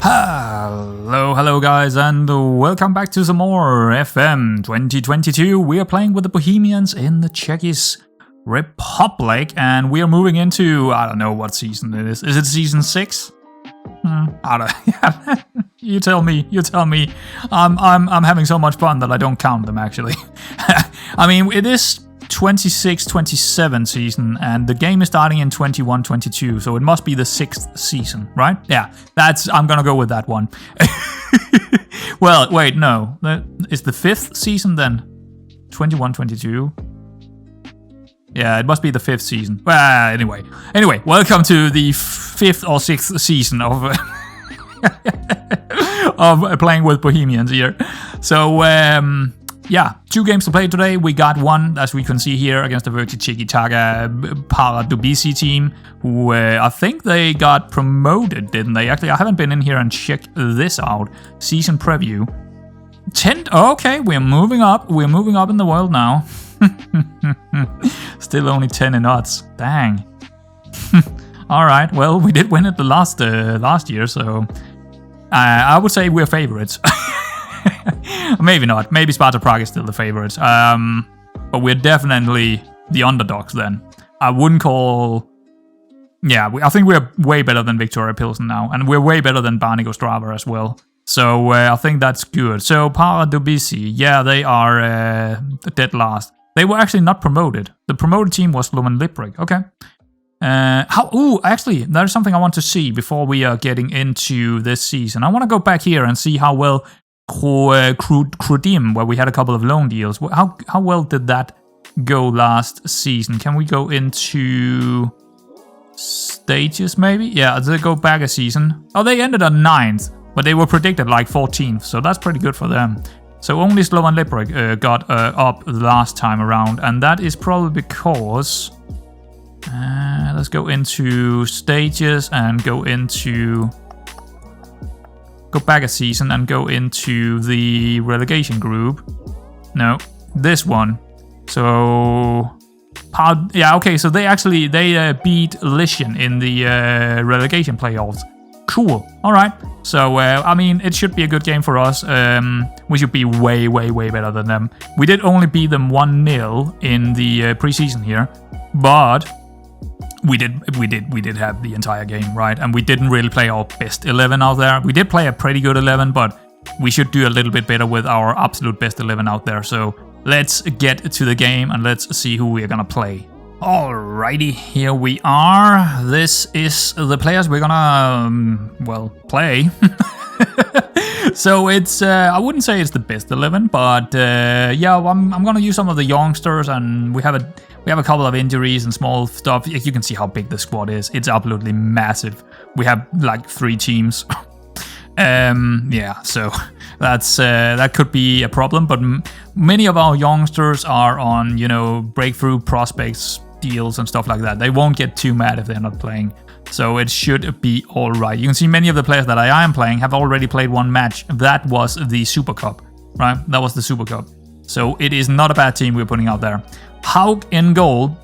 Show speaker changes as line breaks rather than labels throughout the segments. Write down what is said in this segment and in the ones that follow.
Hello guys, and welcome back to some more FM22. We are playing with the Bohemians in the Czech Republic, and we are moving into, I don't know what season it is. Is it season 6? I don't. You tell me. I'm having so much fun that I don't count them actually. I mean, it is 26-27 season, and the game is starting in 21-22, so it must be the 6th season, right? Yeah, I'm gonna go with that one. Well, wait, no, it's the 5th season then. 21-22. Yeah, it must be the 5th season. Well, anyway, welcome to the 5th or 6th season of of playing with Bohemians here. So, yeah, 2 games to play today. We got one, as we can see here, against the Virtu Tiki-Taka Pardubice team, who I think they got promoted, didn't they? Actually, I haven't been in here and checked this out. Season preview. 10. Okay, we're moving up. We're moving up in the world now. Still only 10 in odds. Dang. All right. Well, we did win it the last year, so I would say we're favorites. Maybe not. Maybe Sparta Prague is still the favorites. But we're definitely the underdogs then. I wouldn't call... Yeah, I think we're way better than Victoria Pilsen now. And we're way better than Barnik Ostrava as well. So I think that's good. So Pardubice, yeah, they are dead last. They were actually not promoted. The promoted team was Slovan Liberec. Okay. Actually, there's something I want to see before we are getting into this season. I want to go back here and see how well Krudim, where we had a couple of loan deals. How well did that go last season? Can we go into stages maybe? Yeah, they go back a season. Oh, they ended at 9th, but they were predicted like 14th, so that's pretty good for them. So only Slovan Liberec got up last time around, and that is probably because... let's go into stages and go back a season and go into the relegation group. No, this one. So, yeah, okay. So they beat Lysian in the relegation playoffs. Cool. All right. So I mean, it should be a good game for us. We should be way better than them. We did only beat them 1-0 in the preseason here, but we did have the entire game, right? And we didn't really play our best 11 out there. We did play a pretty good 11, but we should do a little bit better with our absolute best 11 out there. So let's get to the game and let's see who we're gonna play. Alrighty, here we are. This is the players we're gonna, play. So it's, I wouldn't say it's the best 11, but yeah, I'm gonna use some of the youngsters, and we have a couple of injuries and small stuff. You can see how big the squad is. It's absolutely massive. We have like 3 teams. Yeah, so that could be a problem, but many of our youngsters are on, breakthrough prospects deals and stuff like that. They won't get too mad if they're not playing. So it should be all right. You can see many of the players that I am playing have already played one match. That was the Super Cup, right? That was the Super Cup. So it is not a bad team we're putting out there. Haug in goal.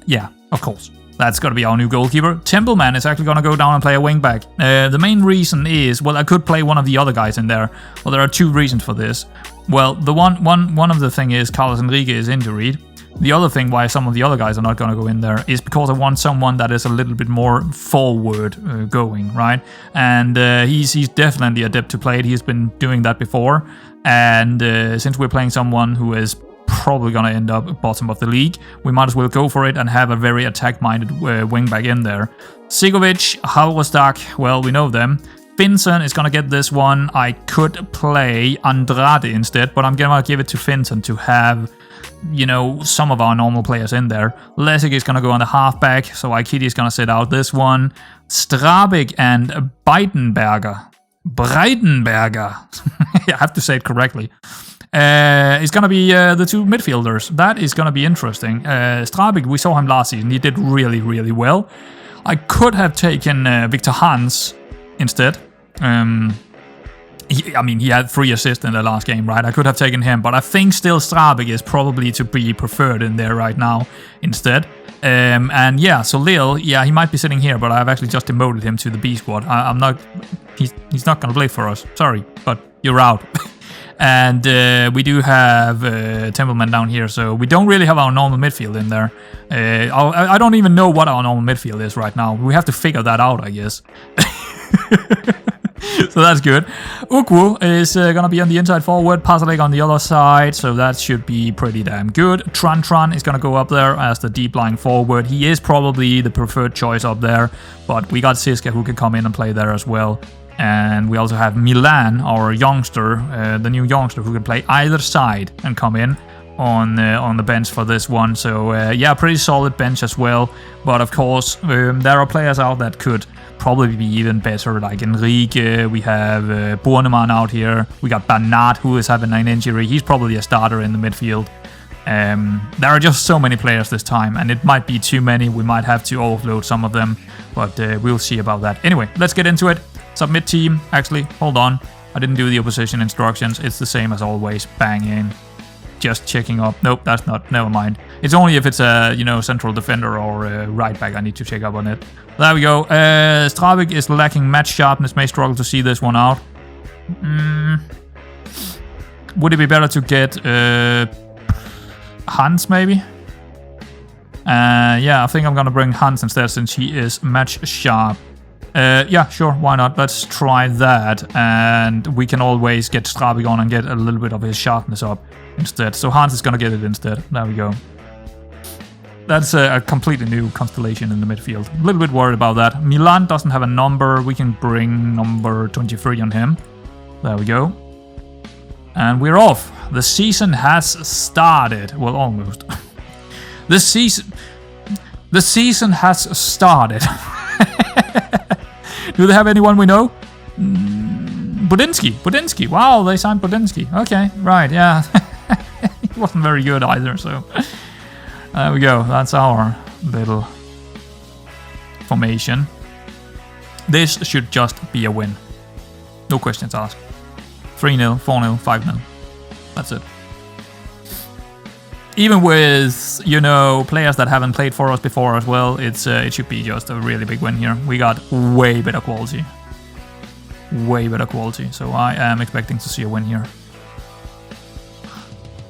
Yeah, of course. That's got to be our new goalkeeper. Templeman is actually going to go down and play a wing back. The main reason is, well, I could play one of the other guys in there. Well, there are 2 reasons for this. Well, the one of the thing is Carlos Enrique is injured. The other thing why some of the other guys are not going to go in there is because I want someone that is a little bit more forward going, right? And he's definitely adept to play it. He's been doing that before. And since we're playing someone who is probably going to end up bottom of the league, we might as well go for it and have a very attack-minded wingback in there. Sigovic, Halvostak, well, we know them. Finson is going to get this one. I could play Andrade instead, but I'm going to give it to Finson to have, some of our normal players in there. Lessig is going to go on the halfback, so Aikiti is going to sit out this one. Strabik and Breitenberger. I have to say it correctly. It's going to be the 2 midfielders. That is going to be interesting. Strabik, we saw him last season. He did really well. I could have taken Victor Hans instead. He had 3 assists in the last game, right? I could have taken him, but I think still Strabik is probably to be preferred in there right now instead. And yeah, so Lil, yeah, he might be sitting here, but I've actually just demoted him to the B squad. I'm not, he's not gonna play for us. Sorry, but you're out. And we do have Templeman down here, so we don't really have our normal midfield in there. I don't even know what our normal midfield is right now. We have to figure that out, I guess. So that's good. Ukwu is gonna be on the inside forward, Pasalik on the other side, so that should be pretty damn good. Tran is gonna go up there as the deep lying forward. He is probably the preferred choice up there, but we got Siska who can come in and play there as well. And we also have Milan, our youngster, the new youngster who can play either side and come in on the bench for this one. So yeah, pretty solid bench as well. But of course, there are players out that could probably be even better, like Enrique. We have Bornemann out here. We got Bernat, who is having an injury. He's probably a starter in the midfield. There are just so many players this time, and it might be too many. We might have to offload some of them, but we'll see about that. Anyway, let's get into it. Submit team. Actually, hold on. I didn't do the opposition instructions. It's the same as always. Bang in. Just checking up. Nope, that's not. Never mind. It's only if it's a, central defender or a right back I need to check up on it. There we go. Stravik is lacking match sharpness. May struggle to see this one out. Would it be better to get Hans maybe? Yeah, I think I'm gonna bring Hans instead since he is match sharp. Yeah, sure, why not? Let's try that, and we can always get Stravik on and get a little bit of his sharpness up instead. So Hans is gonna get it instead. There we go. That's a completely new constellation in the midfield. A little bit worried about that. Milan doesn't have a number. We can bring number 23 on him. There we go. And we're off. The season has started. Well, almost. The season has started. Do they have anyone we know? Budinsky. Wow, they signed Budinsky. Okay, right, yeah. He wasn't very good either, so... There we go. That's our little formation. This should just be a win. No questions asked. 3-0, 4-0, 5-0. That's it. Even with, players that haven't played for us before as well, it should be just a really big win here. We got way better quality. Way better quality. So I am expecting to see a win here.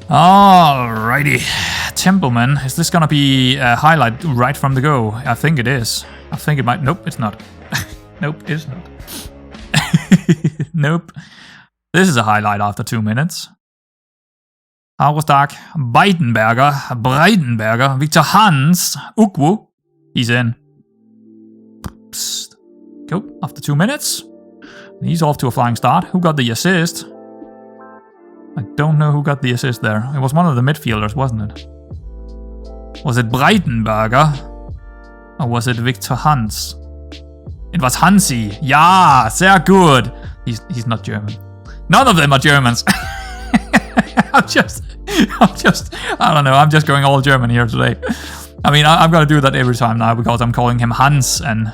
Alrighty. Templeman. Is this gonna be a highlight right from the go? I think it is. I think it might. Nope, it's not. Nope, it's not. Nope. This is a highlight after 2 minutes. Haustak, Breitenberger, Victor Hans, Ukwu. He's in. Psst. Go. After 2 minutes. He's off to a flying start. Who got the assist? I don't know who got the assist there. It was one of the midfielders, wasn't it? Was it Breitenberger? Or was it Victor Hans? It was Hansi. Ja, sehr good. He's not German. None of them are Germans. I'm just, I don't know, I'm just going all German here today. I mean, I'm gonna do that every time now because I'm calling him Hans and,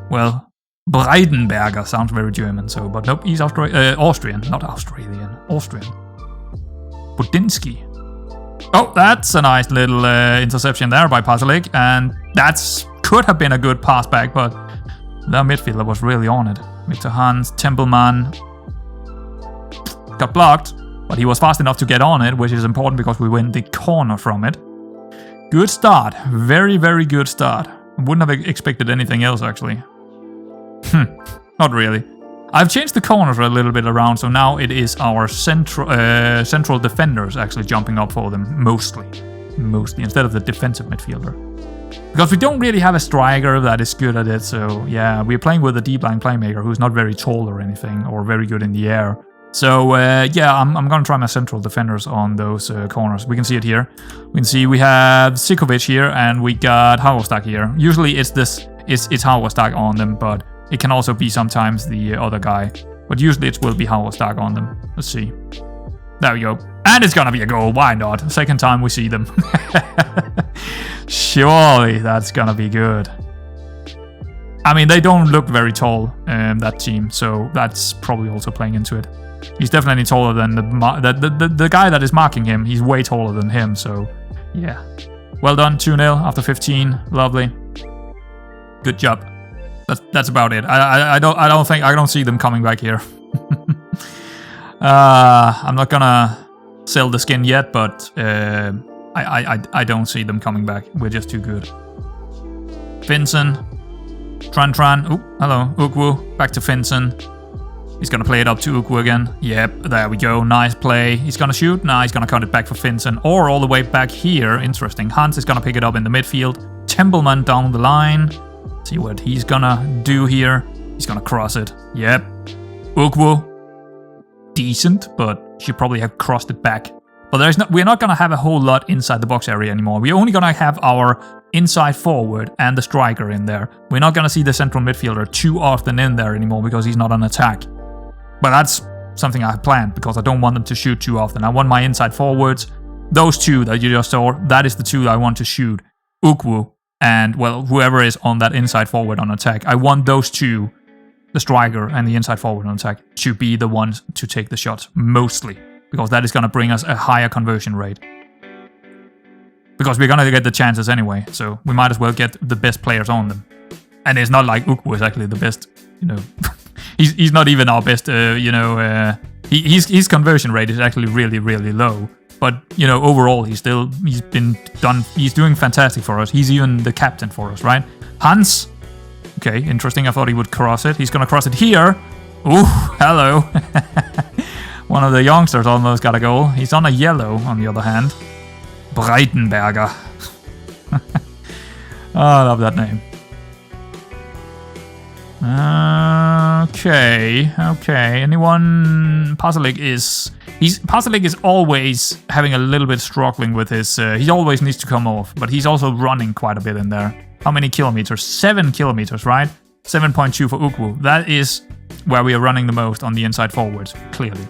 well, Breitenberger sounds very German, so, but nope, he's Austrian, not Australian, Austrian. Budinsky. Oh, that's a nice little interception there by Pasalik, and that could have been a good pass back, but the midfielder was really on it. Victor Hans, Templeman got blocked, but he was fast enough to get on it, which is important because we win the corner from it. Good start. Very, very good start. Wouldn't have expected anything else, actually. Not really. I've changed the corners a little bit around, so now it is our central defenders actually jumping up for them, mostly, instead of the defensive midfielder. Because we don't really have a striker that is good at it, so yeah, we're playing with a deep line playmaker who's not very tall or anything, or very good in the air. So yeah, I'm gonna try my central defenders on those corners. We can see it here. We can see we have Sikovic here, and we got Haustak here. Usually it's Haustak on them, but it can also be sometimes the other guy. But usually it will be Haustak on them. Let's see. There we go. And it's gonna be a goal. Why not? Second time we see them. Surely that's gonna be good. I mean, they don't look very tall, that team, so that's probably also playing into it. He's definitely taller than the guy that is marking him. He's way taller than him, so yeah. Well done, 2-0 after 15. Lovely. Good job. That's about it. I don't see them coming back here. I'm not gonna sell the skin yet, but I don't see them coming back. We're just too good. Vincent, Tran. Oh, hello, Ukwu. Back to Vincent. He's gonna play it up to Ukwu again. Yep, there we go. Nice play. He's gonna shoot. Nah, he's gonna cut it back for Vincent. Or all the way back here. Interesting. Hans is gonna pick it up in the midfield. Templeman down the line. See what he's gonna do here. He's gonna cross it. Yep. Ukwu. Decent, but should probably have crossed it back. But we're not gonna have a whole lot inside the box area anymore. We're only gonna have our inside forward and the striker in there. We're not gonna see the central midfielder too often in there anymore because he's not on attack. But that's something I planned because I don't want them to shoot too often. I want my inside forwards, those two that you just saw, that is the two that I want to shoot. Ukwu and, well, whoever is on that inside forward on attack. I want those two, the striker and the inside forward on attack, to be the ones to take the shots mostly. Because that is going to bring us a higher conversion rate. Because we're going to get the chances anyway, so we might as well get the best players on them. And it's not like Ukwu is actually the best, you know. he's not even our best, his conversion rate is actually really, really low. But, you know, overall, he's doing fantastic for us. He's even the captain for us, right? Hans. Okay, interesting. I thought he would cross it. He's going to cross it here. Ooh, hello. One of the youngsters almost got a goal. He's on a yellow, on the other hand. Breitenberger. Oh, I love that name. Okay. Anyone? Pasalic is always having a little bit struggling with his. He always needs to come off, but he's also running quite a bit in there. How many kilometers? 7 kilometers, right? 7.2 for Ukwu. That is where we are running the most on the inside forwards, clearly.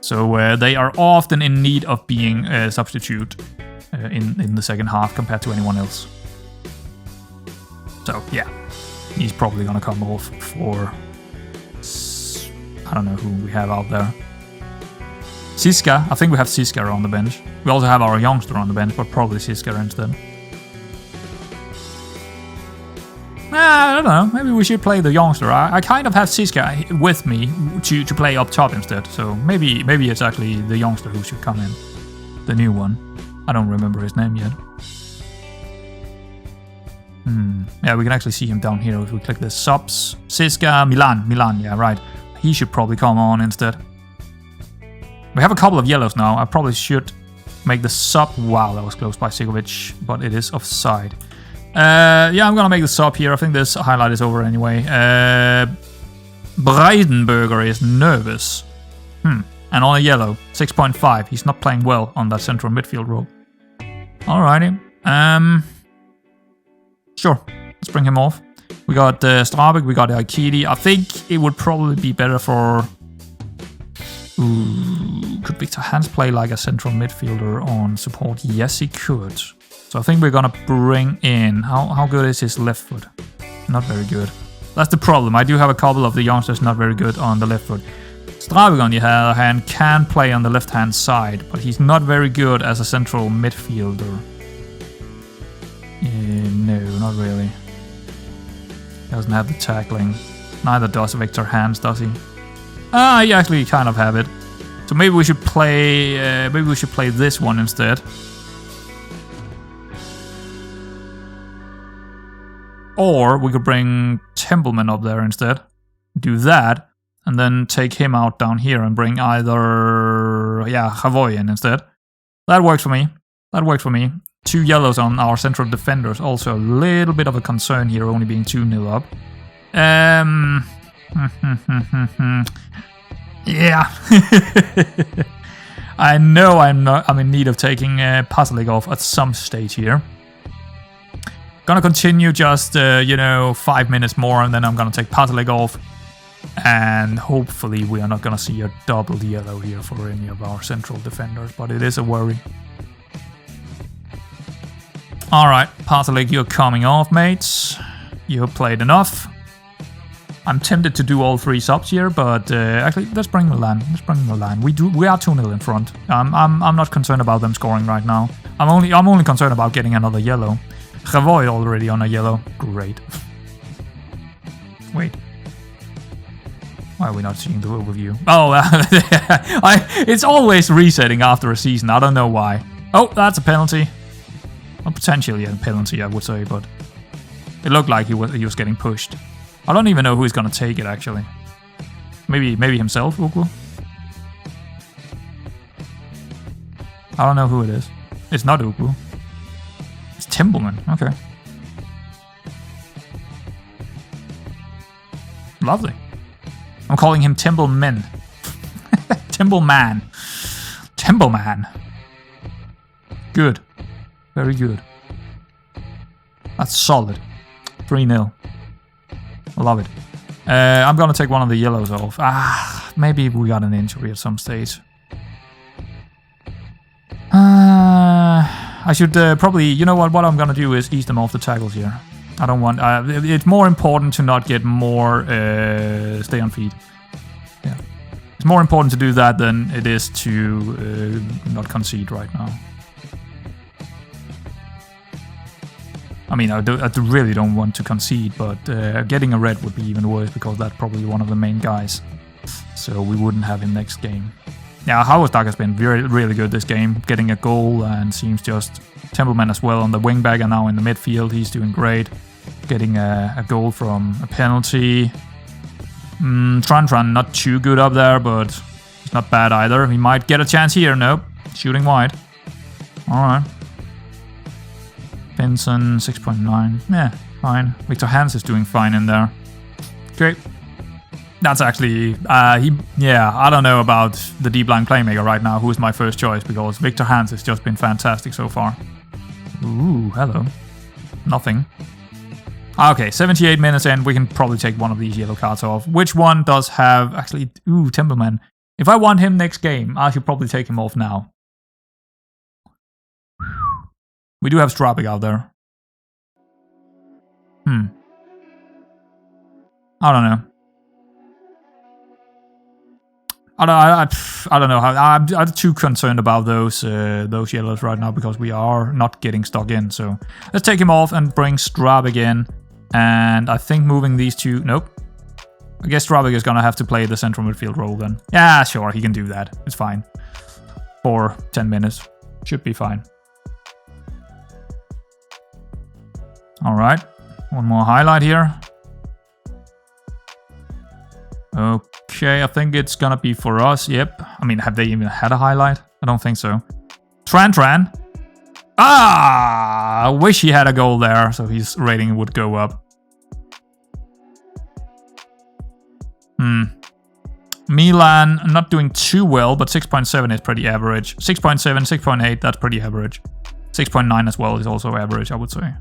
So they are often in need of being a substitute in the second half compared to anyone else. So yeah, he's probably gonna come off for, I don't know who we have out there. Siska, I think we have Siska on the bench. We also have our youngster on the bench, but probably Siska instead. I don't know, maybe we should play the youngster. I kind of have Siska with me to play up top instead, so maybe it's actually the youngster who should come in. The new one. I don't remember his name yet. Yeah, we can actually see him down here if we click the subs. Siska, Milan, yeah, right. He should probably come on instead. We have a couple of yellows now. I probably should make the sub. Wow, that was close by Sigovic, but it is offside. Yeah, I'm gonna make the sub here. I think this highlight is over anyway. Breitenberger is nervous. And on a yellow, 6.5. He's not playing well on that central midfield role. Alrighty. Sure, let's bring him off. We got Strabik, we got Aikidi. I think it would probably be better for... Ooh, could Victor Hans play like a central midfielder on support? Yes, he could. So I think we're gonna bring in... How good is his left foot? Not very good. That's the problem. I do have a couple of the youngsters not very good on the left foot. Strabik, on the other hand, can play on the left-hand side, but he's not very good as a central midfielder. No, not really. He doesn't have the tackling. Neither does Victor Hans, does he? He actually kind of have it. So maybe we should play. This one instead. Or we could bring Templeman up there instead. Do that, and then take him out down here and bring either Havoyen instead. That works for me. 2 yellows on our central defenders. Also a little bit of a concern here, only being 2-0 up. Yeah. I know I'm in need of taking Pasalic off at some stage here. Gonna continue just 5 minutes more, and then I'm gonna take Pasalic off. And hopefully we are not gonna see a double yellow here for any of our central defenders, but it is a worry. Alright, Pasalic, you're coming off, mates. You have played enough. I'm tempted to do all 3 subs here, but actually, let's bring Milan. We are 2-0 in front. I'm not concerned about them scoring right now. I'm only concerned about getting another yellow. Ravoy already on a yellow. Great. Wait. Why are we not seeing the overview? Oh, it's always resetting after a season. I don't know why. Oh, that's a penalty. Well, potentially a penalty, I would say, but it looked like he was getting pushed. I don't even know who is gonna take it actually. Maybe himself, Uku? I don't know who it is. It's not Uku. It's Timbleman. Okay. Lovely. I'm calling him Timbleman. Timbleman. Timbleman. Good. Very good. That's solid. 3-0. I love it. I'm gonna take one of the yellows off. Maybe we got an injury at some stage. I should probably, you know what I'm gonna do is ease them off the tackles here. I don't want, it's more important to not get more, stay on feet. Yeah. It's more important to do that than it is to not concede right now. I mean, I really don't want to concede, but getting a red would be even worse because that's probably one of the main guys. So we wouldn't have him next game. Yeah, Hauerstak has been really good this game, getting a goal and seems just Templeman as well on the wing back and now in the midfield. He's doing great, getting a goal from a penalty. Tran not too good up there, but it's not bad either. He might get a chance here. Nope, shooting wide. All right. Benson 6.9. Yeah, fine. Victor Hans is doing fine in there. Great. That's actually, I don't know about the deep line playmaker right now, who is my first choice, because Victor Hans has just been fantastic so far. Ooh, hello. Nothing. Okay, 78 minutes in, we can probably take one of these yellow cards off. Which one does have, actually, Templeman. If I want him next game, I should probably take him off now. We do have Strabik out there. I don't know. I don't know how. I'm too concerned about those yellows right now because we are not getting stuck in. So let's take him off and bring Strabik in. And I think moving these two. Nope. I guess Strabik is gonna have to play the central midfield role then. Yeah, sure, he can do that. It's fine. For 10 minutes, should be fine. All right, one more highlight here. Okay, I think it's gonna be for us. Yep. I mean, have they even had a highlight? I don't think so. Tran. I wish he had a goal there, so his rating would go up. Milan, not doing too well, but 6.7 is pretty average. 6.7, 6.8, that's pretty average. 6.9 as well is also average, I would say.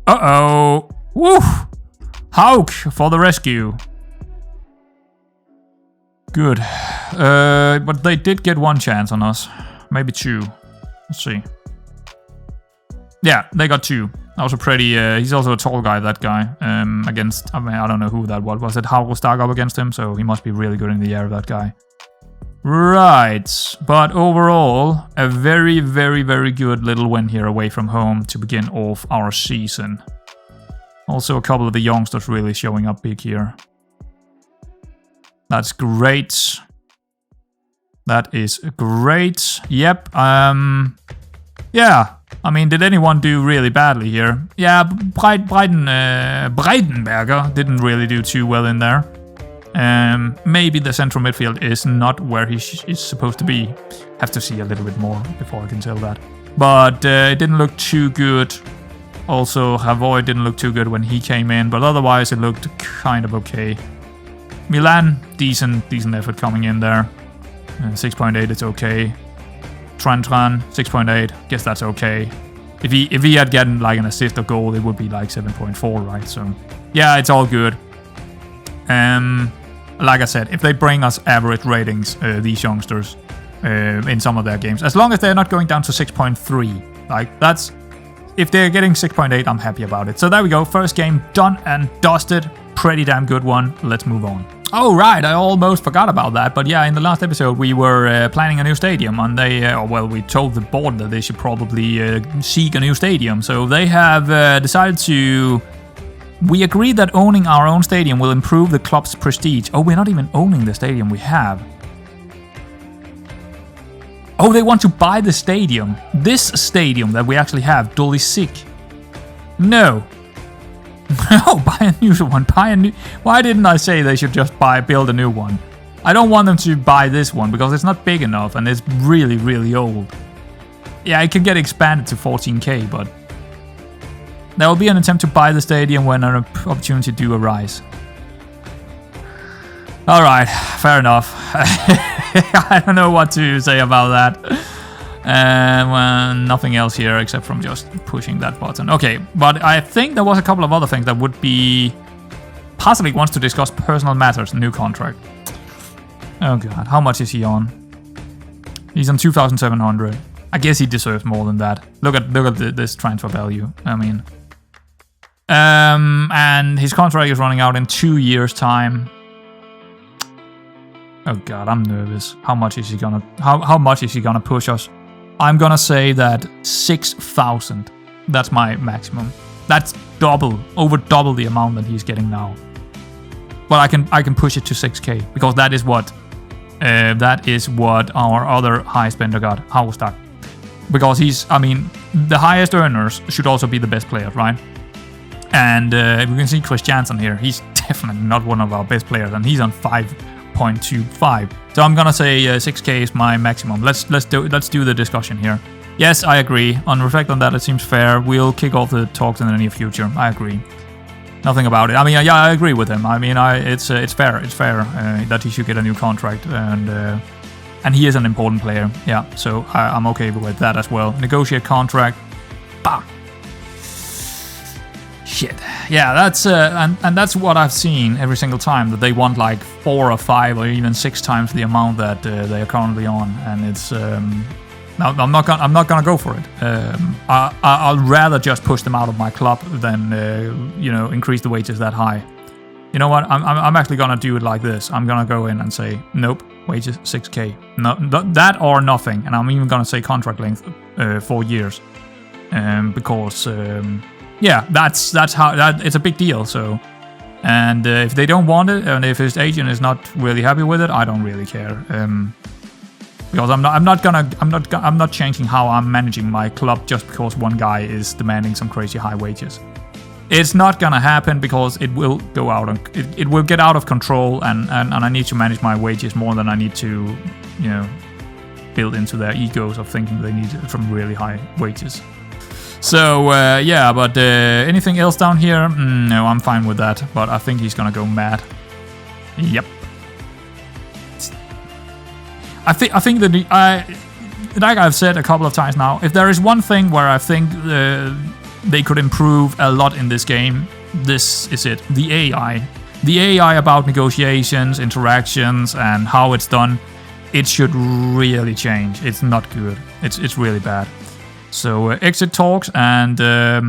Uh-oh. Woo! Hauk for the rescue. Good. But they did get one chance on us. Maybe two. Let's see. Yeah, they got two. Also pretty... he's also a tall guy, that guy. Against... I mean, I don't know who that was. Was it Hauerstak up against him? So he must be really good in the air, that guy. Right. But overall, a very, very, very good little win here away from home to begin off our season. Also a couple of the youngsters really showing up big here. That's great. That is great. Yep. Yeah. I mean, did anyone do really badly here? Yeah, Breidenberger didn't really do too well in there. Maybe the central midfield is not where he is supposed to be. Have to see a little bit more before I can tell that. But it didn't look too good. Also, Ravoy didn't look too good when he came in, but otherwise it looked kind of okay. Milan, decent effort coming in there. 6.8, it's okay. Tran, 6.8, guess that's okay. If he had gotten like an assist or goal, it would be like 7.4, right? So yeah, it's all good. Like I said, if they bring us average ratings, these youngsters, in some of their games, as long as they're not going down to 6.3, like that's, if they're getting 6.8, I'm happy about it. So there we go, first game done and dusted. Pretty damn good one. Let's move on. Oh, right, I almost forgot about that. But yeah, in the last episode, we were planning a new stadium, and we told the board that they should probably seek a new stadium. So they have decided to... We agreed that owning our own stadium will improve the club's prestige. Oh, we're not even owning the stadium we have. Oh, they want to buy the stadium. This stadium that we actually have, Dolisik. No. No, buy a new one. Why didn't I say they should just build a new one? I don't want them to buy this one because it's not big enough and it's really, really old. Yeah, it can get expanded to 14K, but there will be an attempt to buy the stadium when an opportunity do arise. All right, fair enough. I don't know what to say about that. Well, nothing else here except from just pushing that button. Okay, but I think there was a couple of other things that would be... Possibly wants to discuss personal matters, new contract. Oh god, how much is he on? He's on 2,700. I guess he deserves more than that. Look at this transfer value. I mean... and his contract is running out in 2 years' time. Oh god, I'm nervous. How much is he gonna push us? I'm gonna say that 6,000. That's my maximum. That's over double the amount that he's getting now. But I can push it to 6K because that is what our other high spender got. Haustack. Because the highest earners should also be the best players, right? And we can see Chris Jansen here. He's definitely not one of our best players, and he's on 5.25. So I'm gonna say 6K is my maximum. Let's do the discussion here. Yes, I agree. On reflect on that, it seems fair. We'll kick off the talks in the near future. I agree. Nothing about it. I mean, yeah, I agree with him. I mean, it's fair. It's fair that he should get a new contract, and he is an important player. Yeah, so I'm okay with that as well. Negotiate contract. Bah. Shit. Yeah, that's and that's what I've seen every single time, that they want like 4 or 5 or even 6 times the amount that they are currently on, and it's I'm not gonna go for it. I'll rather just push them out of my club than increase the wages that high. You know what? I'm actually gonna do it like this. I'm gonna go in and say nope, wages 6K, no, that or nothing, and I'm even gonna say contract length 4 years, because. Yeah, that's how it's a big deal. So, and if they don't want it, and if his agent is not really happy with it, I don't really care. Because I'm not changing how I'm managing my club just because one guy is demanding some crazy high wages. It's not gonna happen because it will go out and it will get out of control, and I need to manage my wages more than I need to, build into their egos of thinking they need some really high wages. So, yeah, but anything else down here? No, I'm fine with that, but I think he's gonna go mad. Yep. I think that like I've said a couple of times now, if there is one thing where I think they could improve a lot in this game, this is it. The AI. The AI about negotiations, interactions, and how it's done, it should really change. It's not good. It's really bad. So exit talks, and I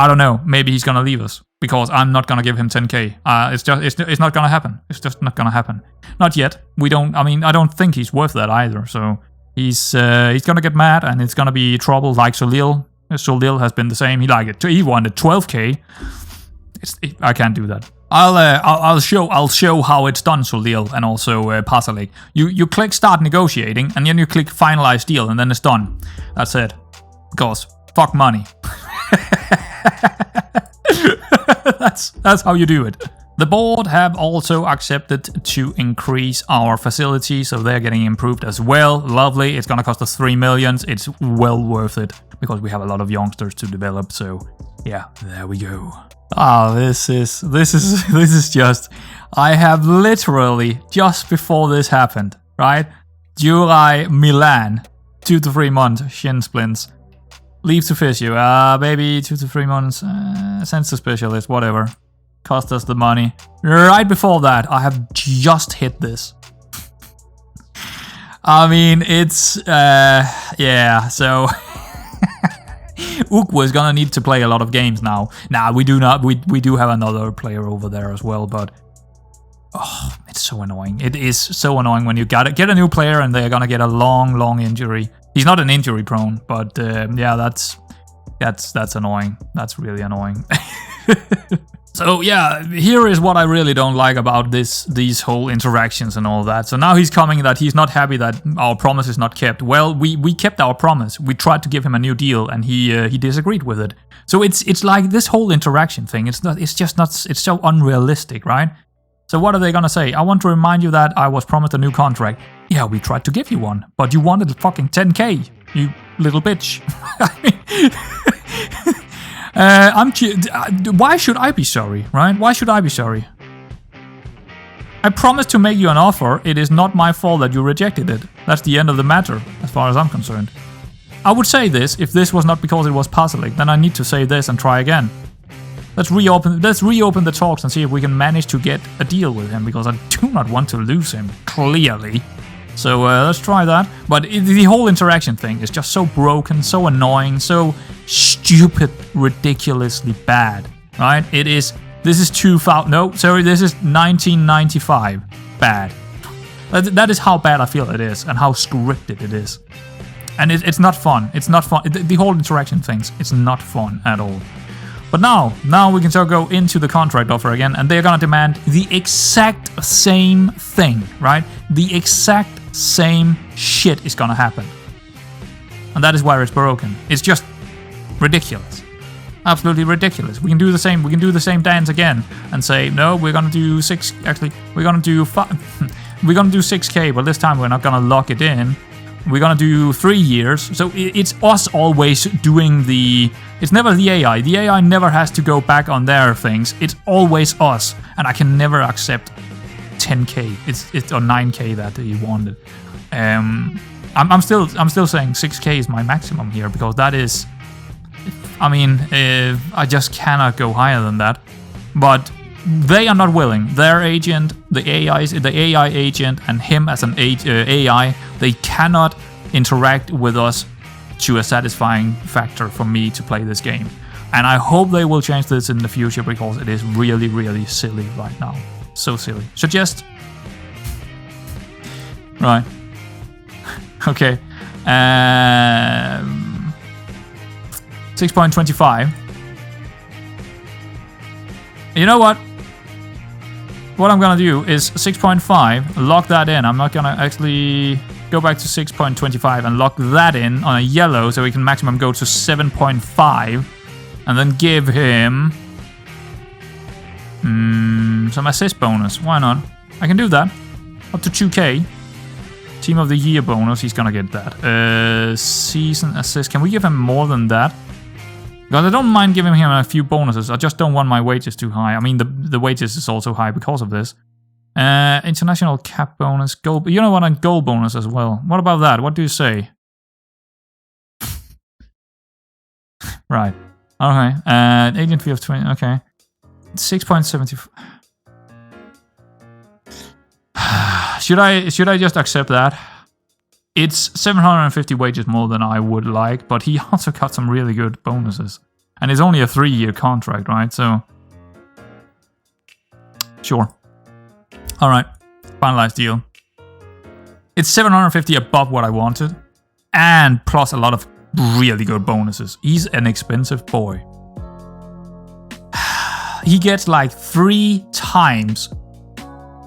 don't know. Maybe he's gonna leave us because I'm not gonna give him 10K. It's not gonna happen. It's just not gonna happen. Not yet. I don't think he's worth that either. So he's gonna get mad, and it's gonna be trouble like Solil. Solil has been the same. He wanted 12K. I can't do that. I'll show how it's done, Solil, and also Pasalik. You click start negotiating, and then you click finalize deal, and then it's done. That's it. Because fuck money. That's how you do it. The board have also accepted to increase our facility, so they're getting improved as well. Lovely. It's gonna cost us 3 million. It's well worth it because we have a lot of youngsters to develop. So yeah, there we go. This is just, I have literally, just before this happened, right? July, Milan, 2 to 3 months, shin splints. Leave to physio, maybe 2 to 3 months, sends to specialist, whatever. Cost us the money. Right before that, I have just hit this. I mean, it's, yeah, so... Ukwa is gonna need to play a lot of games now. Nah, we do not. We do have another player over there as well, but Oh, it's so annoying. It is so annoying when you get a new player and they're gonna get a long injury. He's not an injury prone, but yeah, that's annoying. That's really annoying. So yeah, here is what I really don't like about these whole interactions and all that. So now he's coming that he's not happy that our promise is not kept. Well, we kept our promise. We tried to give him a new deal and he disagreed with it. So it's like this whole interaction thing. It's so unrealistic, right? So what are they gonna say? I want to remind you that I was promised a new contract. Yeah, we tried to give you one, but you wanted fucking 10k, you little bitch. Why should I be sorry, right? Why should I be sorry? I promised to make you an offer. It is not my fault that you rejected it. That's the end of the matter, as far as I'm concerned. I would say this if this was not because it was puzzling. Then I need to say this and try again. Let's reopen the talks and see if we can manage to get a deal with him, because I do not want to lose him, clearly. So let's try that. But the whole interaction thing is just so broken, so annoying, so stupid, ridiculously bad, right? This is 2000, no, sorry, this is 1995 bad. That is how bad I feel it is and how scripted it is. And it's not fun. It's not fun. The whole interaction things, it's not fun at all. But now we can go into the contract offer again, and they're gonna demand the exact same thing, right? The exact same shit is gonna happen. And that is where it's broken. It's just ridiculous. Absolutely ridiculous. We can do the same dance again and say, no, we're gonna do 6k, but this time we're not gonna lock it in. We're gonna do 3 years. So it's us always doing it's never the AI. The AI never has to go back on their things. It's always us. And I can never accept 10k. It's or 9k that he wanted. I'm still saying 6k is my maximum here, because that is, I mean, I just cannot go higher than that. But they are not willing. Their agent, the AI agent, and him as an AI, they cannot interact with us to a satisfying factor for me to play this game. And I hope they will change this in the future, because it is really, really silly right now. So silly. Suggest. Right. Okay. 6.25. You know what? What I'm gonna do is 6.5, lock that in. I'm not gonna actually go back to 6.25 and lock that in on a yellow, so we can maximum go to 7.5, and then give him some assist bonus. Why not? I can do that. Up to 2k. Team of the year bonus, he's gonna get that. Season assist, can we give him more than that? Because I don't mind giving him a few bonuses. I just don't want my wages too high. I mean, the wages is also high because of this. International cap bonus, goal. You know what? And goal bonus as well. What about that? What do you say? Right. Okay. Agent fee of 20. Okay. 6.75. Should I just accept that? It's 750 wages more than I would like, but he also got some really good bonuses. And it's only a 3-year contract, right? So, sure. Alright, finalized deal. It's 750 above what I wanted, and plus a lot of really good bonuses. He's an expensive boy. He gets like 3 times.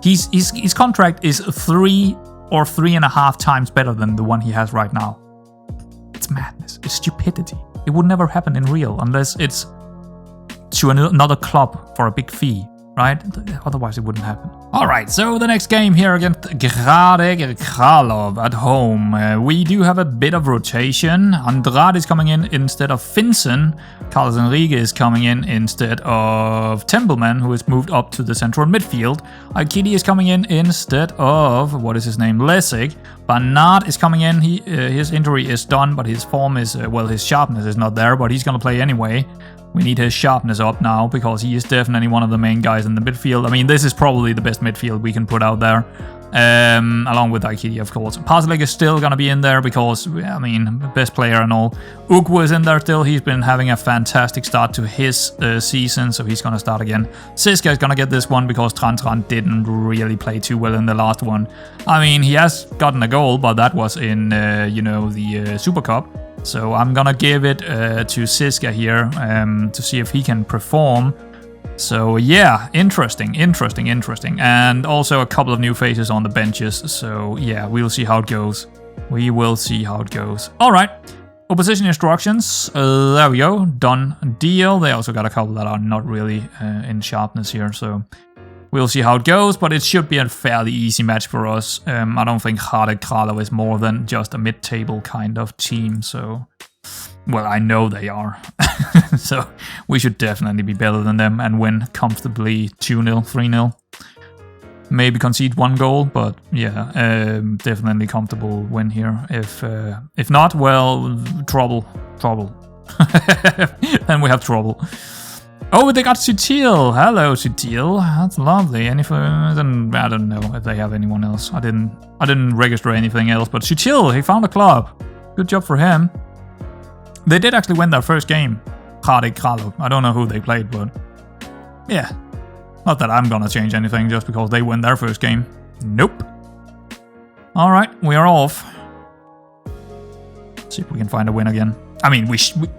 His contract is 3 or 3.5 times better than the one he has right now. It's madness. It's stupidity. It would never happen in real unless it's to another club for a big fee, right? Otherwise it wouldn't happen. Alright, so the next game here against Grade Kralov at home. We do have a bit of rotation. Andrade is coming in instead of Finson. Carlos Enrique is coming in instead of Templeman, who is moved up to the central midfield. Aikidi is coming in instead of, what is his name, Lessig. Bernard is coming in. His injury is done, but his form is, well, his sharpness is not there, but he's going to play anyway. We need his sharpness up now, because he is definitely one of the main guys in the midfield. I mean, this is probably the best midfield we can put out there. along with Aikidi, of course. Pasalik is still going to be in there because, I mean, best player and all. Ugwu is in there still. He's been having a fantastic start to his season, so he's going to start again. Siska is going to get this one because Tran didn't really play too well in the last one. I mean, he has gotten a goal, but that was in, you know, the Super Cup. So I'm going to give it to Siska here to see if he can perform. So yeah, interesting. And also a couple of new faces on the benches. So yeah, we'll see how it goes. All right. Opposition instructions. There we go. Done deal. They also got a couple that are not really in sharpness here. So we'll see how it goes. But it should be a fairly easy match for us. I don't think Hradec Králové is more than just a mid-table kind of team. So... well, I know they are. So we should definitely be better than them and win comfortably 2-0, 3-0. Maybe concede 1 goal, but yeah, definitely comfortable win here. If not, well, trouble. Then we have trouble. Oh, they got Sutil. Hello, Sutil. That's lovely. I don't know if they have anyone else. I didn't register anything else, but Sutil, he found a club. Good job for him. They did actually win their first game, Hradec Králové. I don't know who they played, but yeah. Not that I'm gonna change anything just because they win their first game. Nope. Alright, we are off. Let's see if we can find a win again. I mean, we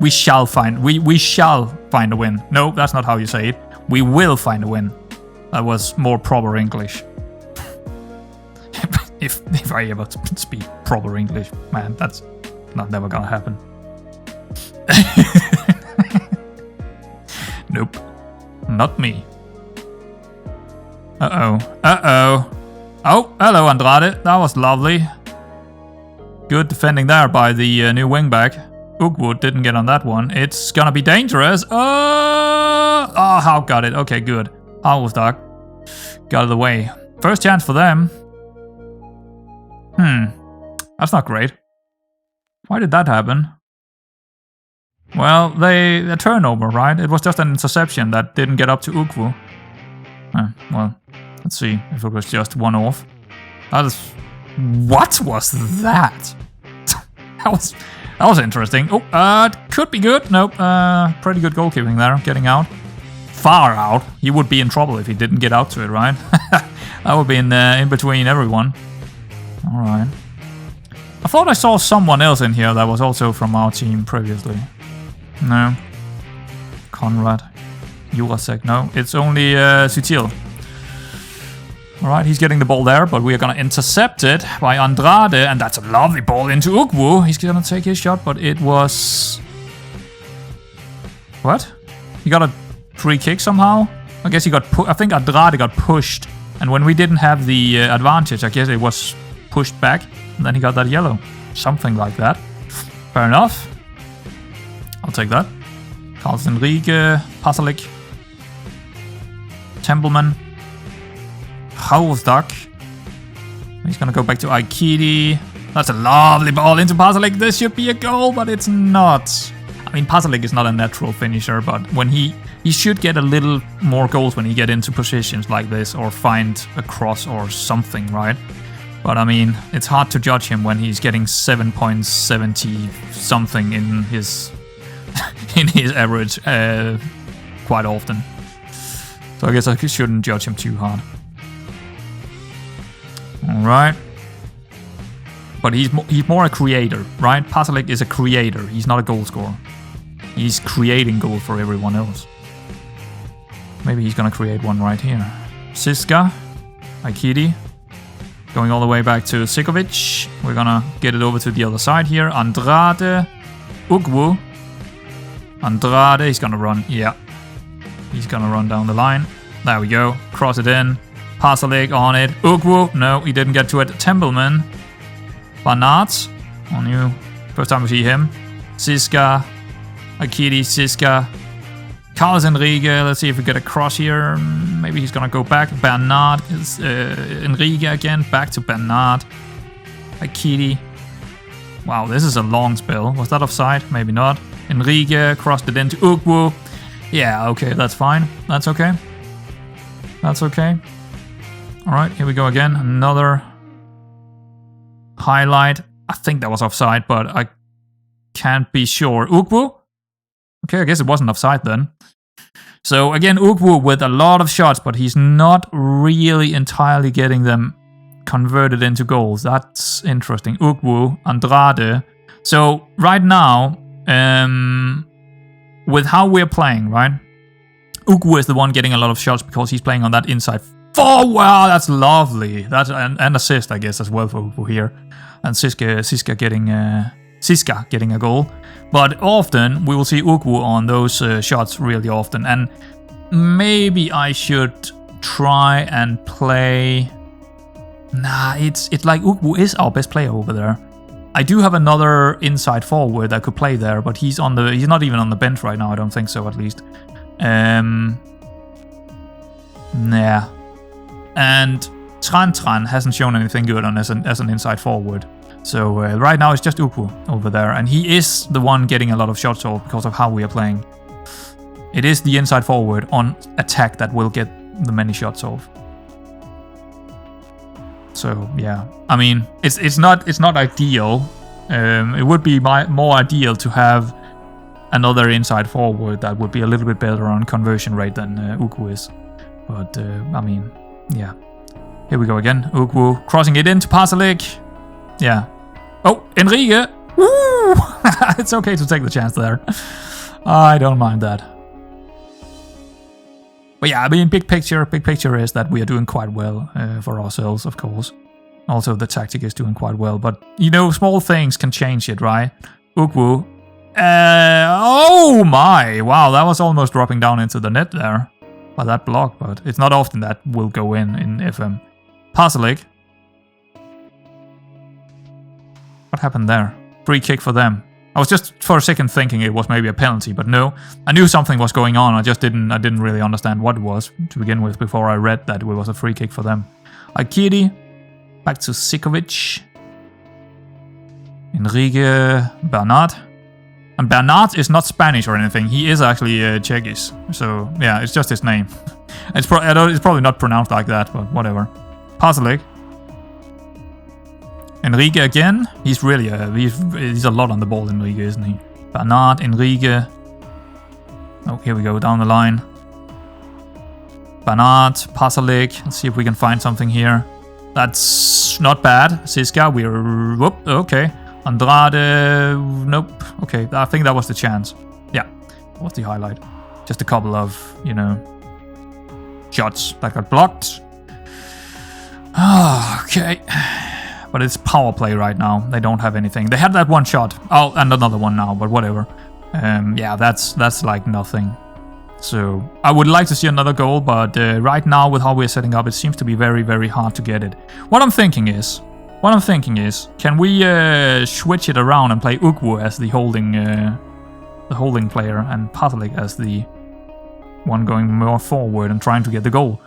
shall find a win. No, that's not how you say it. We will find a win. That was more proper English. if I ever speak proper English, man, that's never gonna happen. Nope. Not me. Uh-oh. Oh, hello, Andrade. That was lovely. Good defending there by the new wingback. Ugwu didn't get on that one. It's gonna be dangerous. Oh, Hauk got it. Okay, good. Hauk was dark. Got out of the way. First chance for them. That's not great. Why did that happen? Well, the turnover, right? It was just an interception that didn't get up to Ugwu. Well, let's see if it was just one off. What was that? that was interesting. Oh, could be good. Nope. Pretty good goalkeeping there, getting out. Far out. He would be in trouble if he didn't get out to it, right? That would be in between everyone. All right. I thought I saw someone else in here that was also from our team previously. No. Konrad. Jurasek. No, it's only Sutil. Alright, he's getting the ball there, but we are going to intercept it by Andrade. And that's a lovely ball into Ugwu. He's going to take his shot, but it was... What? He got a free kick somehow? I guess he got... I think Andrade got pushed. And when we didn't have the advantage, I guess it was pushed back. And then he got that yellow. Something like that. Fair enough. I'll take that. Carlos Enrique, Pasalik, Templeman, Hausdak. He's gonna go back to Aikidi. That's a lovely ball into Pasalik. This should be a goal, but it's not. I mean, Pasalik is not a natural finisher, but when he should get a little more goals when he get into positions like this or find a cross or something, right? But I mean, it's hard to judge him when he's getting 7.70 something in his average quite often. So I guess I shouldn't judge him too hard. Alright. But he's more a creator, right? Pasalik is a creator. He's not a goal scorer. He's creating goals for everyone else. Maybe he's gonna create one right here. Siska, Aikidi, going all the way back to Sikovic. We're gonna get it over to the other side here. Andrade, Ugwu. Andrade, he's gonna run, yeah. He's gonna run down the line. There we go, cross it in. Pasalik on it. Ugwu, no, he didn't get to it. Templeman. Banat, on you. First time we see him. Siska, Aikidi, Siska. Carlos Enrique, let's see if we get a cross here. Maybe he's gonna go back. Bernard, Enrique again, back to Bernard. Aikidi. Wow, this is a long spell. Was that offside? Maybe not. Enrique crossed it into Ugwu. Yeah, okay, that's fine. That's okay. That's okay. All right, here we go again. Another highlight. I think that was offside, but I can't be sure. Ugwu? Okay, I guess it wasn't offside then. So again, Ugwu with a lot of shots, but he's not really entirely getting them converted into goals. That's interesting. Ugwu, Andrade. So right now, with how we're playing, right? Ugwu is the one getting a lot of shots because he's playing on that inside. Oh, wow, that's lovely. That's an assist, I guess, as well for Ugwu here. And Siska getting a goal. But often, we will see Ugwu on those shots really often. And maybe I should try and play... Nah, it's like Ugwu is our best player over there. I do have another inside forward that could play there, but he's not even on the bench right now, I don't think so, at least. Nah. And Tran hasn't shown anything good on as an inside forward. So right now it's just Ugwu over there, and he is the one getting a lot of shots off because of how we are playing. It is the inside forward on attack that will get the many shots off. So yeah, I mean it's not ideal. It would be more ideal to have another inside forward that would be a little bit better on conversion rate than Ugwu is. But I mean, yeah. Here we go again. Ugwu crossing it into Pasalic. Yeah. Oh, Enrique. Woo! It's okay to take the chance there. I don't mind that. But yeah, I mean, big picture is that we are doing quite well for ourselves, of course. Also, the tactic is doing quite well. But, you know, small things can change it, right? Ugwu. Oh my! Wow, that was almost dropping down into the net there. By that block, but it's not often that will go in FM. Pasalic. What happened there? Free kick for them. I was just for a second thinking it was maybe a penalty, but no. I knew something was going on. I didn't really understand what it was to begin with before I read that it was a free kick for them. Akiri. Back to Sikovic. Enrique. Bernard. And Bernard is not Spanish or anything. He is actually Czechish. So yeah, it's just his name. It's probably not pronounced like that, but whatever. Pasalic. Enrique again. He's really he's a lot on the ball, Enrique, isn't he? Bernard, Enrique. Oh, here we go down the line. Bernard, Pasalic. Let's see if we can find something here. That's not bad. Siska, we're... Whoop, okay. Andrade... Nope. Okay, I think that was the chance. Yeah, that was the highlight. Just a couple of, you know, shots that got blocked. Okay. But it's power play right now. They don't have anything. They had that one shot. Oh, and another one now, but whatever. Yeah, that's like nothing. So I would like to see another goal, but right now with how we're setting up, it seems to be very, very hard to get it. What I'm thinking is, can we switch it around and play Ugwu as the holding player and Pasalic as the one going more forward and trying to get the goal?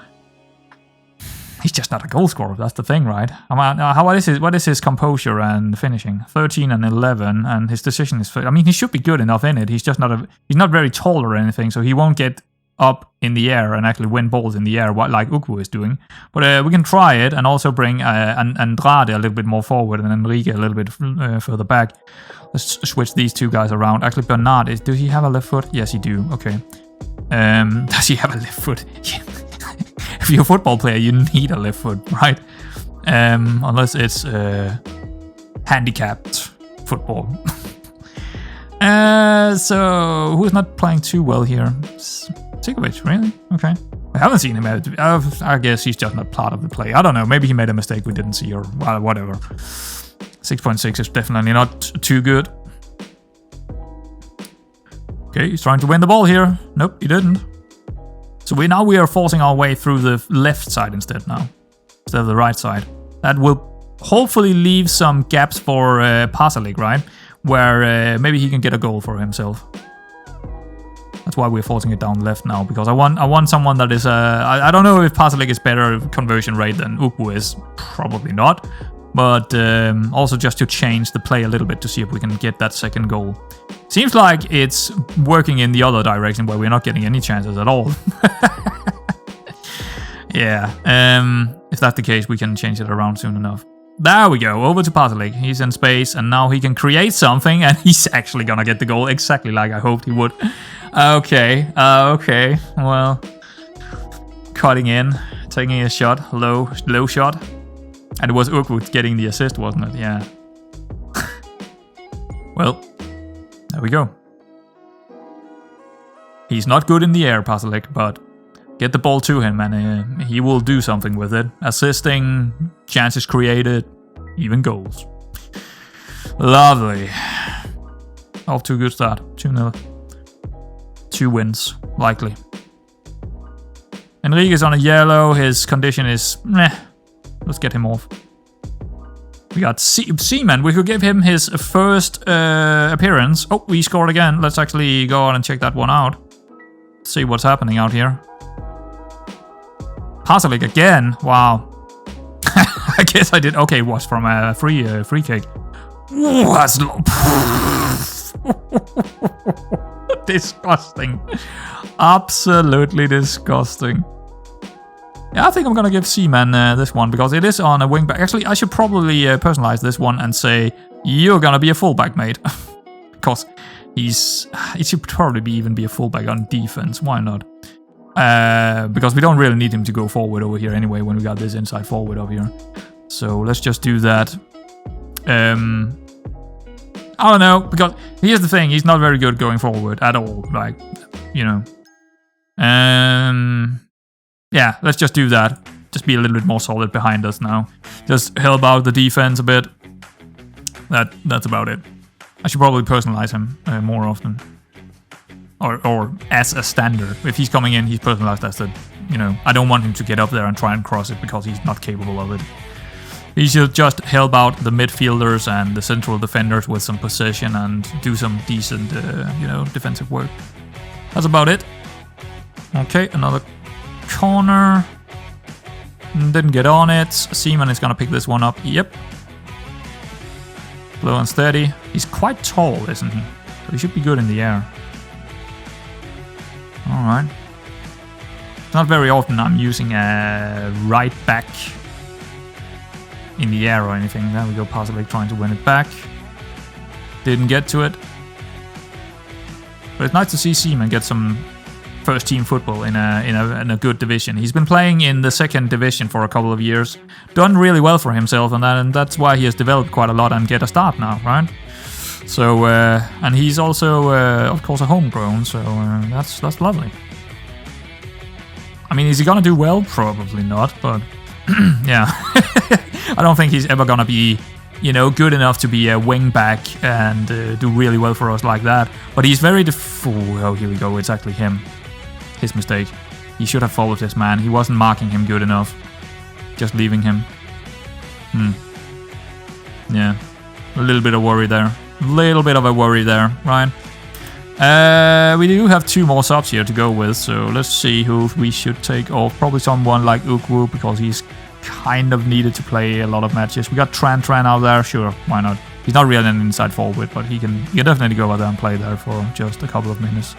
He's just not a goal scorer. That's the thing, right? What is his composure and finishing? 13 and 11, and his decision is... I mean, he should be good enough in it. He's just not he's not very tall or anything, so he won't get up in the air and actually win balls in the air like Ugwu is doing. But we can try it and also bring Andrade a little bit more forward and Enrique a little bit further back. Let's switch these two guys around. Actually, Bernard, does he have a left foot? Yes, he do. Okay. Does he have a left foot? If you're a football player, you need a left foot, right? Unless it's handicapped football. So, who's not playing too well here? Sikovic, really? Okay. I haven't seen him. I guess he's just not part of the play. I don't know. Maybe he made a mistake we didn't see or whatever. 6.6 is definitely not too good. Okay, he's trying to win the ball here. Nope, he didn't. So we are forcing our way through the left side instead now, instead of the right side. That will hopefully leave some gaps for Pasalic, right? Where maybe he can get a goal for himself. That's why we're forcing it down left now, because I want someone that is... I don't know if Pasalic is better conversion rate than Ugwu is. Probably not. But also just to change the play a little bit to see if we can get that second goal. Seems like it's working in the other direction where we're not getting any chances at all. Yeah. If that's the case, we can change it around soon enough. There we go, over to Pasalic. He's in space, and now he can create something, and he's actually gonna get the goal exactly like I hoped he would. Okay, well, cutting in, taking a shot, low shot, and it was Ukwood getting the assist, wasn't it? Yeah. Well, there we go. He's not good in the air, Pasalic, but get the ball to him and he will do something with it. Assisting, chances created, even goals. Lovely. Off to a good start. 2-0. 2 wins, likely. Enrique is on a yellow. His condition is meh. Let's get him off. We got Seaman. We could give him his first appearance. Oh, we scored again. Let's actually go on and check that one out. See what's happening out here. Pasalic again. Wow. I guess I did. Okay, it was from a free kick. Ooh, that's disgusting. Absolutely disgusting. Yeah, I think I'm gonna give Seaman this one because it is on a wingback. Actually, I should probably personalize this one and say you're gonna be a fullback, mate. Because he should probably even be a fullback on defense. Why not? Because we don't really need him to go forward over here anyway when we got this inside forward over here. So let's just do that. I don't know, because here's the thing, he's not very good going forward at all. Like, you know. Yeah, let's just do that. Just be a little bit more solid behind us now. Just help out the defense a bit. That's about it. I should probably personalize him more often. Or as a standard. If he's coming in, he's personalized as the, you know, I don't want him to get up there and try and cross it because he's not capable of it. He should just help out the midfielders and the central defenders with some possession and do some decent, you know, defensive work. That's about it. Okay, another corner. Didn't get on it. Seaman is gonna pick this one up. Yep. Slow and steady. He's quite tall, isn't he? So he should be good in the air. Alright. It's not very often I'm using a right back in the air or anything. There we go, possibly trying to win it back. Didn't get to it. But it's nice to see Seaman get some first team football in a good division. He's been playing in the second division for a couple of years. Done really well for himself, and that's why he has developed quite a lot and get a start now, right? So, and he's also, of course, a homegrown, so that's lovely. I mean, is he gonna do well? Probably not, but yeah. I don't think he's ever gonna be, you know, good enough to be a wing back and do really well for us like that. But he's very oh, here we go, it's actually him. His mistake. He should have followed this man. He wasn't marking him good enough. Just leaving him. Yeah. A little bit of worry there. Little bit of a worry there, right? We do have 2 more subs here to go with, so let's see who we should take off. Probably someone like Ukwu, because he's kind of needed to play a lot of matches. We got Tran out there, sure, why not? He's not really an inside forward, but he can definitely go out there and play there for just a couple of minutes.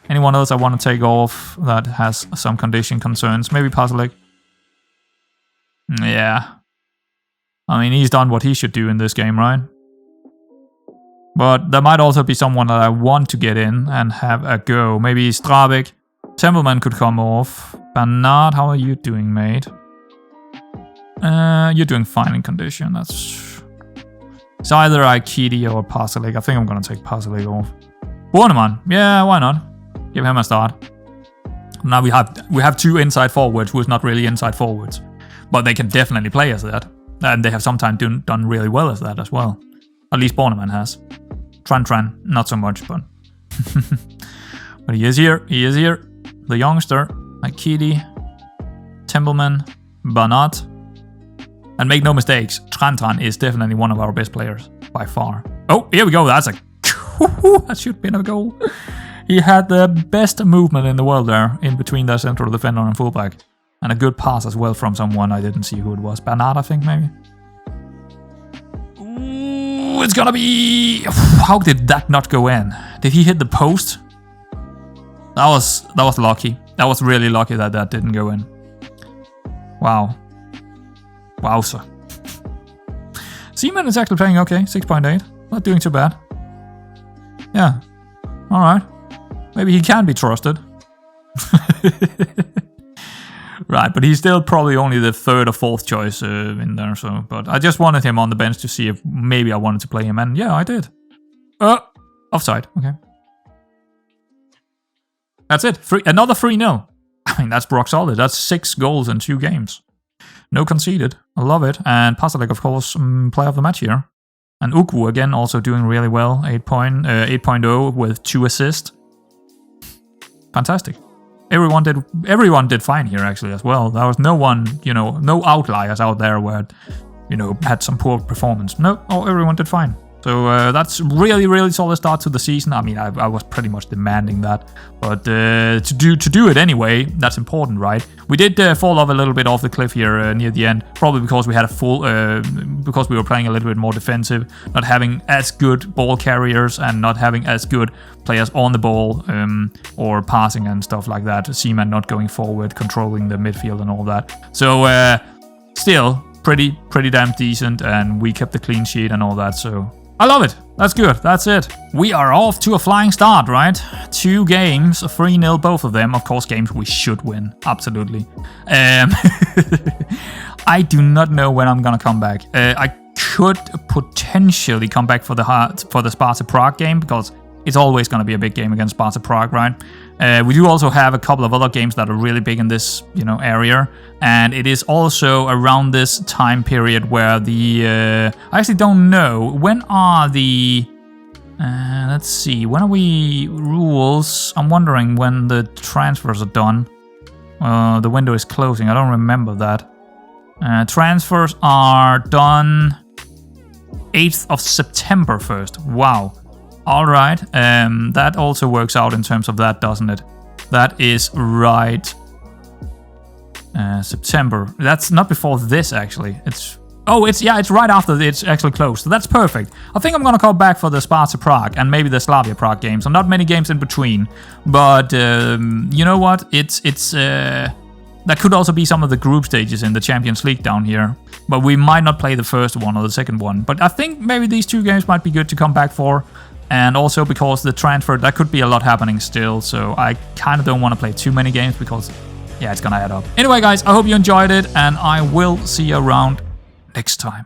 Anyone else I want to take off that has some condition concerns? Maybe Pasalic. Yeah. I mean, he's done what he should do in this game, right? But there might also be someone that I want to get in and have a go. Maybe Stravik. Templeman could come off. Bernard, how are you doing, mate? You're doing fine in condition. It's either Aikidi or Pasalic. I think I'm going to take Pasalic off. Bornemann. Yeah, why not? Give him a start. Now we have 2 inside forwards who is not really inside forwards. But they can definitely play as that. And they have sometimes done really well as that as well. At least Bornemann has. Tran, not so much, but... but he is here. He is here. The youngster. Aikidi. Templeman. Bernard. And make no mistakes, Tran is definitely one of our best players. By far. Oh, here we go. That's a... that should have been a goal. He had the best movement in the world there. In between the central defender and fullback. And a good pass as well from someone. I didn't see who it was. Bernard, I think, maybe. Ooh, it's gonna be... How did that not go in? Did he hit the post? That was lucky. That was really lucky that that didn't go in. Wow. Wowza. Seaman is actually playing okay, 6.8. Not doing too bad. Yeah. Alright. Maybe he can be trusted. Right, but he's still probably only the third or fourth choice in there. So, but I just wanted him on the bench to see if maybe I wanted to play him, and yeah, I did. Offside. Okay. That's it. Another 3-0. I mean, that's rock solid. That's 6 goals in 2 games. No conceded. I love it. And Pasalic, of course, player of the match here. And Ukwu again, also doing really well. 8.0 with 2 assists. Fantastic. Everyone did fine here actually as well. There was no one, no outliers out there where, had some poor performance. No, everyone did fine. So that's really, really solid start to the season. I mean, I was pretty much demanding that, but to do it anyway, that's important, right? We did fall off a little bit off the cliff here near the end, probably because we had because we were playing a little bit more defensive, not having as good ball carriers and not having as good players on the ball or passing and stuff like that. Seaman not going forward, controlling the midfield and all that. So still pretty damn decent, and we kept the clean sheet and all that. So. I love it. That's good. That's it. We are off to a flying start, right? 2 games, 3-0, both of them. Of course, games we should win. Absolutely. I do not know when I'm gonna come back. I could potentially come back for the Sparta Prague game, because it's always gonna be a big game against Sparta Prague, right? We do also have a couple of other games that are really big in this, area, and it is also around this time period where I actually don't know when are the. Let's see, when are we rules? I'm wondering when the transfers are done. The window is closing. I don't remember that. Transfers are done 8th of September 1st. Wow. All right, that also works out in terms of that, doesn't it? That is right. September. That's not before this, actually. It's right after it's actually closed. So that's perfect. I think I'm gonna call back for the Sparta Prague and maybe the Slavia Prague games. So not many games in between, but you know what? It's that could also be some of the group stages in the Champions League down here. But we might not play the first one or the second one. But I think maybe these 2 games might be good to come back for. And also because the transfer, that could be a lot happening still. So I kind of don't want to play too many games because, yeah, it's going to add up. Anyway, guys, I hope you enjoyed it. And I will see you around next time.